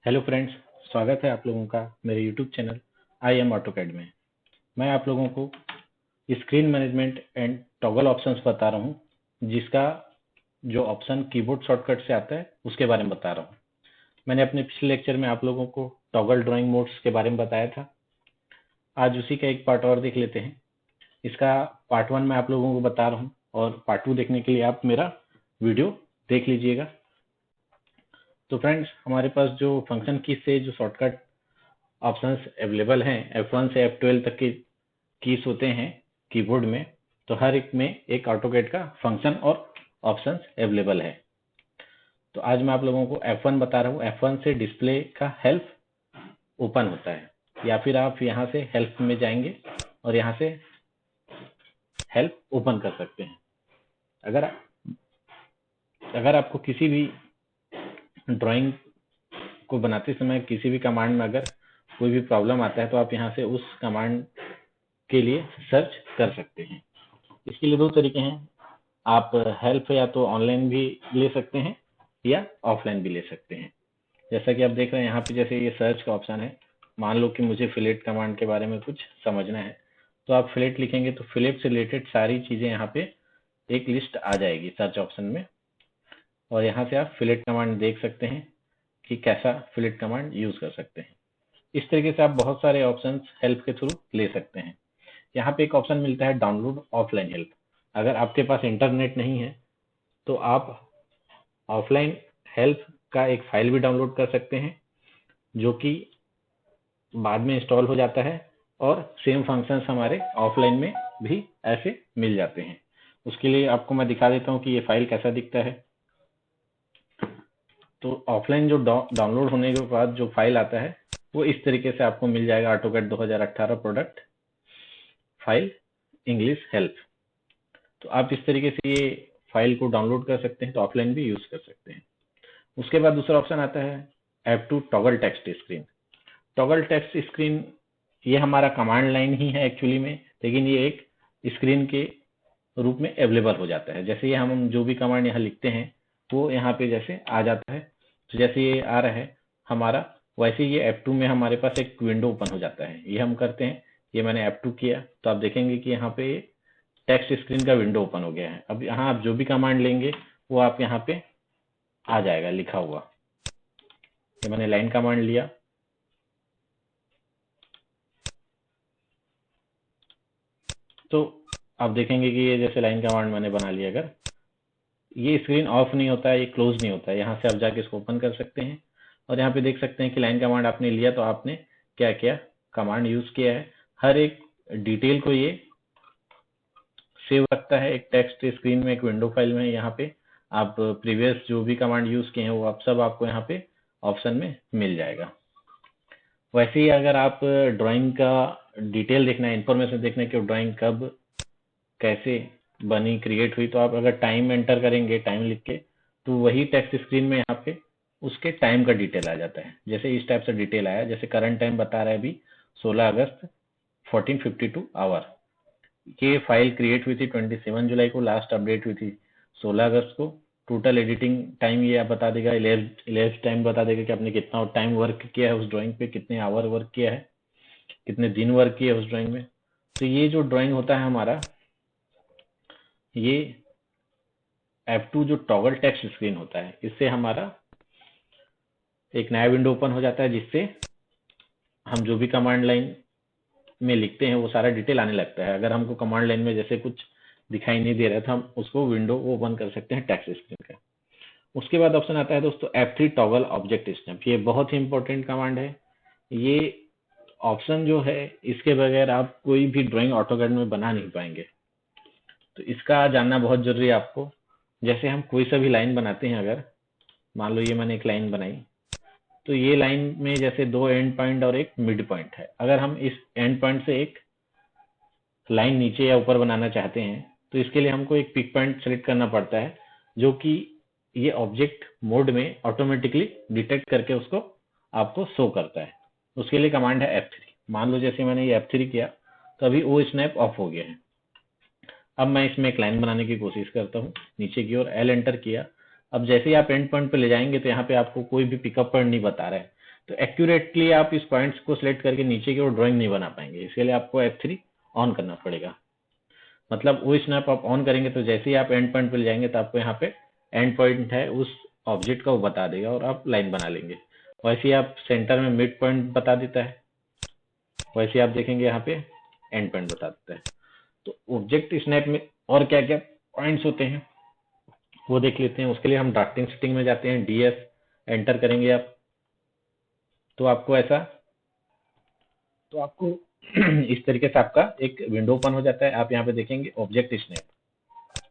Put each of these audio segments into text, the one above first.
Hello friends, स्वागत है आप लोगों का मेरे YouTube channel I am AutoCAD में। मैं आप लोगों को screen management and toggle options बता रहा हूँ, जिसका जो ऑप्शन कीबोर्ड शॉर्टकट से आता है उसके बारे में बता रहा हूँ। मैंने अपने पिछले लेक्चर में आप लोगों को टॉगल ड्राइंग मोड्स के बारे में बताया था। आज उसी का एक पार्ट और देख लेते हैं। इसका पार्ट 1 मैं आप लोगों को बता रहा हूँ और पार्ट 2 देखने के लिए आप मेरा वीडियो देख लीजिएगा। तो फ्रेंड्स, हमारे पास जो फंक्शन की से जो शॉर्टकट ऑप्शंस अवेलेबल हैं, F1 से F12 तक के कीज होते हैं कीबोर्ड में, तो हर एक में एक ऑटोकैड का फंक्शन और ऑप्शंस अवेलेबल है। तो आज मैं आप लोगों को F1 बता रहा हूँ। F1 से डिस्प्ले का हेल्प ओपन होता है, या फिर आप यहाँ से हेल्प में जाएंगे और यहाँ से हेल्प ओपन कर सकते हैं। अगर आपको किसी भी ड्राइंग को बनाते समय किसी भी कमांड में अगर कोई भी प्रॉब्लम आता है, तो आप यहाँ से उस कमांड के लिए सर्च कर सकते हैं। इसके लिए दो तरीके हैं, आप हेल्प या तो ऑनलाइन भी ले सकते हैं या ऑफलाइन भी ले सकते हैं। जैसा कि आप देख रहे हैं यहाँ पे, जैसे ये सर्च का ऑप्शन है। मान लो कि मुझे फिलेट कमांड के बारे में कुछ समझना है, तो आप फिलेट लिखेंगे तो फिलेट से रिलेटेड सारी चीजें यहाँ पे एक लिस्ट आ जाएगी सर्च ऑप्शन में, और यहाँ से आप फिलेट कमांड देख सकते हैं कि कैसा फिलेट कमांड यूज कर सकते हैं। इस तरीके से आप बहुत सारे ऑप्शंस हेल्प के थ्रू ले सकते हैं। यहाँ पे एक ऑप्शन मिलता है डाउनलोड ऑफलाइन हेल्प। अगर आपके पास इंटरनेट नहीं है तो आप ऑफलाइन हेल्प का एक फाइल भी डाउनलोड कर सकते हैं, जो कि बाद में इंस्टॉल हो जाता है, और सेम फंक्शंस हमारे ऑफलाइन में भी ऐसे मिल जाते हैं। उसके लिए आपको मैं दिखा देता हूँ कि ये फाइल कैसा दिखता है। तो ऑफलाइन जो डाउनलोड होने के बाद जो फाइल आता है वो इस तरीके से आपको मिल जाएगा, AutoCAD 2018 product file English help. तो आप इस तरीके से ये फाइल को डाउनलोड कर सकते हैं, तो ऑफलाइन भी यूज कर सकते हैं। उसके बाद दूसरा ऑप्शन आता है F2 toggle text screen. Toggle text screen ये हमारा कमांड लाइन ही है एक्चुअली में, लेकिन ये एक स्क्रीन के रूप में अवेलेबल हो जाता है। जैसे ये हम जो भी कमांड यहाँ लिखते हैं वो यहाँ पे जैसे आ जाता है, तो जैसे ये आ रहा है हमारा, वैसे ये F2 में हमारे पास एक विंडो ओपन हो जाता है। ये हम करते हैं, ये मैंने F2 किया तो आप देखेंगे कि यहाँ पे टेक्स्ट स्क्रीन का विंडो ओपन हो गया है। अब यहाँ आप जो भी कमांड लेंगे वो आप यहाँ पे आ जाएगा लिखा हुआ। ये मैंने लाइन कमांड लिया, तो आप देखेंगे कि ये जैसे लाइन कमांड मैंने बना लिया। अगर ये स्क्रीन ऑफ नहीं होता है, ये क्लोज नहीं होता है, यहाँ से आप जाके इसको ओपन कर सकते हैं और यहाँ पे देख सकते हैं कि लाइन कमांड आपने लिया तो आपने क्या किया, कमांड यूज किया है। हर एक डिटेल को ये सेव रखता है एक टेक्स्ट स्क्रीन में, एक विंडो फाइल में। यहाँ पे आप प्रीवियस जो भी कमांड यूज किए हैं वो आप सब आपको यहाँ पे ऑप्शन में मिल जाएगा। वैसे ही अगर आप ड्राइंग का डिटेल देखना है, इंफॉर्मेशन देखना है कि ड्राइंग कब कैसे बनी, क्रिएट हुई, तो आप अगर टाइम एंटर करेंगे, टाइम लिख के, तो वही टेक्स्ट स्क्रीन में यहाँ पे उसके टाइम का डिटेल आ जाता है। जैसे इस टाइप से डिटेल आया, जैसे करंट टाइम बता रहा है अभी 16 अगस्त 14:52 आवर। ये फाइल क्रिएट हुई थी 27 जुलाई को, लास्ट अपडेट हुई थी 16 अगस्त को। टोटल एडिटिंग टाइम ये आप बता देगा, इलेज टाइम बता देगा कि आपने कितना टाइम वर्क किया है उस ड्राइंग पे, कितने आवर वर्क किया है, कितने दिन वर्क किया है उस ड्राइंग में। तो ये जो ड्राइंग होता है हमारा, ये F2 जो टॉगल टेक्स्ट स्क्रीन होता है, इससे हमारा एक नया विंडो ओपन हो जाता है, जिससे हम जो भी कमांड लाइन में लिखते हैं वो सारा डिटेल आने लगता है। अगर हमको कमांड लाइन में जैसे कुछ दिखाई नहीं दे रहा था, हम उसको विंडो ओपन कर सकते हैं टेक्स्ट स्क्रीन का। उसके बाद ऑप्शन आता है दोस्तों F3 टॉगल ऑब्जेक्ट स्नैप। ये बहुत ही इंपॉर्टेंट कमांड है। ये ऑप्शन जो है, इसके बगैर आप कोई भी ड्राइंग ऑटोकैड में बना नहीं पाएंगे, तो इसका जानना बहुत जरूरी है आपको। जैसे हम कोई सा भी लाइन बनाते हैं, अगर मान लो ये मैंने एक लाइन बनाई, तो ये लाइन में जैसे दो एंड पॉइंट और एक मिड पॉइंट है। अगर हम इस एंड पॉइंट से एक लाइन नीचे या ऊपर बनाना चाहते हैं, तो इसके लिए हमको एक पिक पॉइंट सेलेक्ट करना पड़ता है, जो कि ये ऑब्जेक्ट मोड में ऑटोमेटिकली डिटेक्ट करके उसको आपको शो करता है। उसके लिए कमांड है F3। मान लो जैसे मैंने ये F3 किया तो अभी वो स्नैप ऑफ हो गया है। अब मैं इसमें एक लाइन बनाने की कोशिश करता हूँ, नीचे की ओर L एंटर किया। अब जैसे ही आप एंड पॉइंट पे ले जाएंगे तो यहाँ पे आपको कोई भी पिकअप पॉइंट नहीं बता रहा है, तो एक्यूरेटली आप इस पॉइंट्स को सिलेक्ट करके नीचे की ओर ड्राइंग नहीं बना पाएंगे, इसके लिए आपको F3 ऑन करना पड़ेगा। मतलब वो स्नैप आप ऑन करेंगे तो जैसे ही आप एंड पॉइंट पे जाएंगे तो आपको यहाँ पे एंड पॉइंट है उस ऑब्जेक्ट का वो बता देगा और आप लाइन बना लेंगे। वैसे ही आप सेंटर में मिड पॉइंट बता देता है, वैसे ही आप देखेंगे यहाँ पे एंड पॉइंट बता देता है। तो ऑब्जेक्ट स्नैप में और क्या क्या पॉइंट्स होते हैं वो देख लेते हैं। उसके लिए हम ड्राफ्टिंग सेटिंग में जाते हैं, DS एंटर करेंगे आप तो आपको इस तरीके से आपका एक विंडो ओपन हो जाता है। आप यहाँ पे देखेंगे ऑब्जेक्ट स्नैप।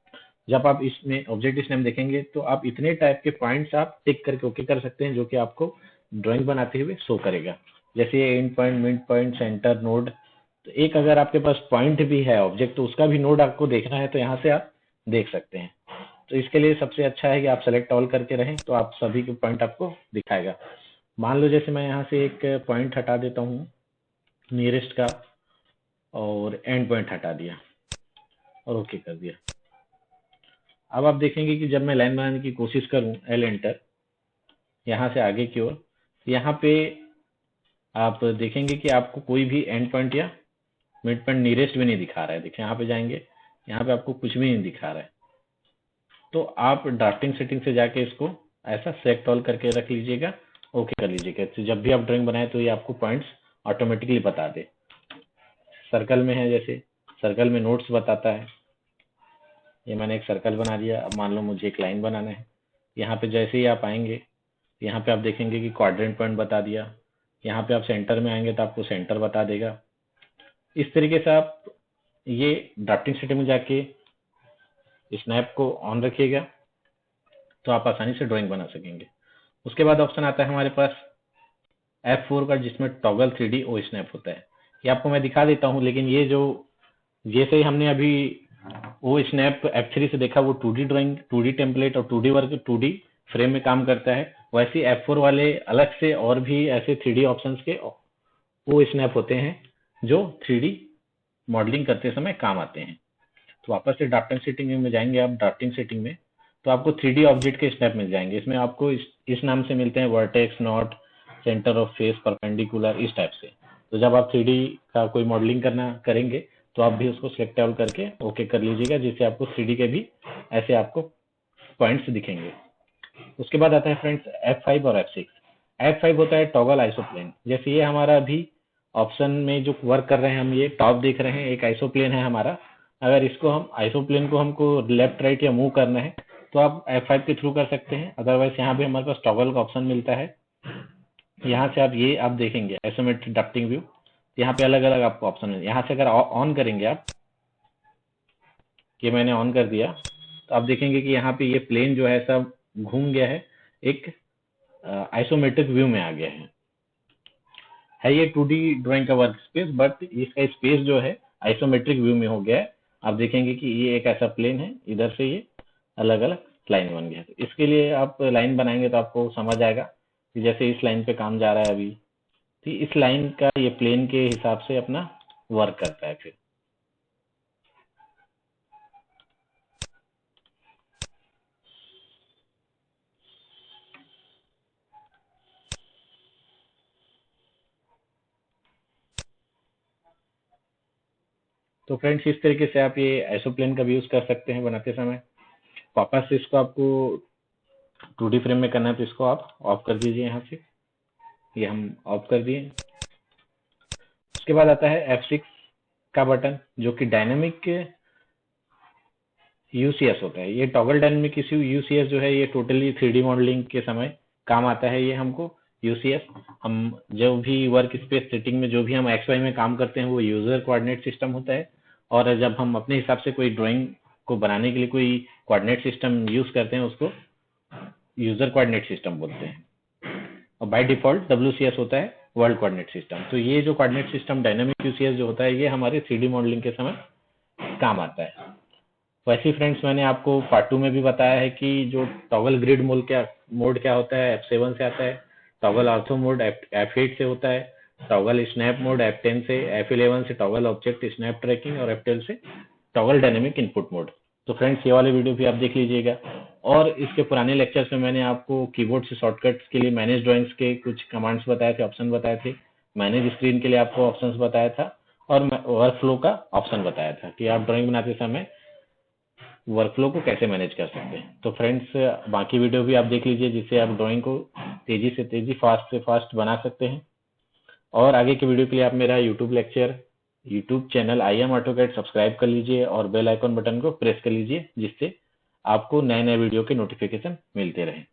जब आप इसमें ऑब्जेक्ट स्नैप देखेंगे तो आप इतने टाइप के पॉइंट्स आप टिक करके ओके कर सकते हैं जो कि आपको ड्राइंग बनाते हुए शो करेगा। जैसे and point, mid point, centre, node. तो एक अगर आपके पास पॉइंट भी है ऑब्जेक्ट तो उसका भी नोड आपको देखना है तो यहाँ से आप देख सकते हैं। तो इसके लिए सबसे अच्छा है कि आप सेलेक्ट ऑल करके रहें तो आप सभी के पॉइंट आपको दिखाएगा। मान लो जैसे मैं यहाँ से एक पॉइंट हटा देता हूँ नियरेस्ट का और एंड पॉइंट हटा दिया और ओके कर दिया। अब आप देखेंगे कि जब मैं लाइन बनाने की कोशिश करूं L एंटर यहाँ से आगे की ओर, यहाँ पे आप देखेंगे कि आपको कोई भी एंड पॉइंट या मिड पॉइंट नियरेस्ट भी नहीं दिखा रहा है। देखिए यहाँ पे जाएंगे, यहाँ पे आपको कुछ भी नहीं दिखा रहा है। तो आप ड्राफ्टिंग सेटिंग से जाके इसको ऐसा सेलेक्ट ऑल करके रख लीजिएगा, ओके कर लीजिएगा। तो जब भी आप ड्राइंग बनाए तो ये आपको पॉइंट्स ऑटोमेटिकली बता दे। सर्कल में है, जैसे सर्कल में नोट्स बताता है। ये मैंने एक सर्कल बना दिया। अब मान लो मुझे एक लाइन बनाना है, यहाँ पे जैसे ही आप आएंगे यहाँ पे आप देखेंगे कि क्वाड्रेंट पॉइंट बता दिया। यहाँ पे आप सेंटर में आएंगे तो आपको सेंटर बता देगा। इस तरीके से आप ये ड्राफ्टिंग सेटिंग में जाके स्नैप को ऑन रखिएगा तो आप आसानी से ड्राइंग बना सकेंगे। उसके बाद ऑप्शन आता है हमारे पास F4 का, जिसमें टॉगल 3D ओ स्नैप होता है। ये आपको मैं दिखा देता हूँ, लेकिन ये जो जैसे ही हमने अभी वो स्नैप F3 से देखा वो 2D ड्राइंग, 2D टेम्पलेट और 2D वर्क, 2D फ्रेम में काम करता है। वैसे F4 वाले अलग से और भी ऐसे 3D ऑप्शंस के वो स्नैप होते हैं जो 3D मॉडलिंग करते समय काम आते हैं। तो वापस से ड्राफ्टिंग सेटिंग में जाएंगे आप, ड्राफ्टिंग सेटिंग में तो आपको 3D ऑब्जेक्ट के स्नैप मिल जाएंगे। इसमें आपको इस नाम से मिलते हैं, vertex, not, centre of face, perpendicular, इस टाइप से। तो जब आप 3D का कोई मॉडलिंग करेंगे तो आप भी उसको सिलेक्ट आउट करके ओके कर लीजिएगा, जिससे आपको 3D के भी ऐसे आपको पॉइंट्स दिखेंगे। उसके बाद आता है फ्रेंड्स F5 और F6। F5 होता है टॉगल आइसोप्लेन। जैसे ये हमारा अभी ऑप्शन में जो वर्क कर रहे हैं हम, ये टॉप देख रहे हैं, एक आइसोप्लेन है हमारा। अगर इसको हम आइसोप्लेन को हमको लेफ्ट राइट या मूव करना है तो आप F5 के थ्रू कर सकते हैं। अदरवाइज यहाँ पे हमारे पास टॉगल का ऑप्शन मिलता है। यहाँ से आप देखेंगे आइसोमेट्रिक ड्राफ्टिंग व्यू, यहाँ पे अलग अलग आपको ऑप्शन है। यहाँ से अगर ऑन करेंगे आप, ये मैंने ऑन कर दिया, तो आप देखेंगे कि यहाँ पे ये प्लेन जो है सब घूम गया है, एक आइसोमेट्रिक व्यू में आ गया है ये 2D ड्राइंग का वर्क स्पेस, बट इसका स्पेस जो है आइसोमेट्रिक व्यू में हो गया है। आप देखेंगे कि ये एक ऐसा प्लेन है, इधर से ये अलग अलग लाइन बन गया है। तो इसके लिए आप लाइन बनाएंगे तो आपको समझ आएगा कि जैसे इस लाइन पे काम जा रहा है अभी, तो इस लाइन का ये प्लेन के हिसाब से अपना वर्क करता है फिर। तो फ्रेंड्स इस तरीके से आप ये आइसोप्लेन का भी यूज कर सकते हैं बनाते समय। वापस से इसको आपको 2D फ्रेम में करना है तो इसको आप ऑफ कर दीजिए यहाँ से, ये हम ऑफ कर दिए। उसके बाद आता है F6 का बटन, जो कि डायनेमिक यूसीएस होता है। ये टॉगल डायनेमिक यूसीएस जो है ये टोटली 3D मॉडलिंग के समय काम आता है। ये हमको यूसीएस, हम जो भी वर्क स्पेस सेटिंग में जो भी हम XY में काम करते हैं वो यूजर कोऑर्डिनेट सिस्टम होता है। और जब हम अपने हिसाब से कोई ड्राइंग को बनाने के लिए कोई कोऑर्डिनेट सिस्टम यूज करते हैं उसको यूजर कोऑर्डिनेट सिस्टम बोलते हैं। और बाय डिफॉल्ट WCS होता है, वर्ल्ड कोऑर्डिनेट सिस्टम। तो ये जो कोऑर्डिनेट सिस्टम डायनामिक यूसीएस जो होता है ये हमारे 3D मॉडलिंग के समय काम आता है। वैसे ही फ्रेंड्स मैंने आपको पार्ट 2 में भी बताया है कि जो टॉगल ग्रिड मोड क्या होता है, F7 से आता है। टॉगल ऑर्थो मोड F8 से होता है। टॉगल स्नैप मोड F10 से, F11 से टॉगल ऑब्जेक्ट स्नैप ट्रैकिंग और F12 से टॉगल डायनेमिक इनपुट मोड। तो फ्रेंड्स ये वाले वीडियो भी आप देख लीजिएगा। और इसके पुराने लेक्चर्स में मैंने आपको कीबोर्ड से शॉर्टकट्स के लिए मैनेज ड्राइंग्स के कुछ कमांड्स बताए थे, ऑप्शन बताए थे। मैनेज स्क्रीन के लिए आपको ऑप्शंस बताया था, और वर्क फ्लो का ऑप्शन बताया था कि आप ड्राइंग बनाते समय वर्क फ्लो को कैसे मैनेज कर सकते हैं। तो फ्रेंड्स बाकी वीडियो भी आप देख लीजिए, जिससे आप ड्राइंग को तेजी से तेजी, फास्ट से फास्ट बना सकते हैं। और आगे के वीडियो के लिए आप मेरा YouTube channel I am AutoCAD subscribe कर लीजिए और बेल आइकॉन बटन को प्रेस कर लीजिए, जिससे आपको नए नए वीडियो के नोटिफिकेशन मिलते रहें।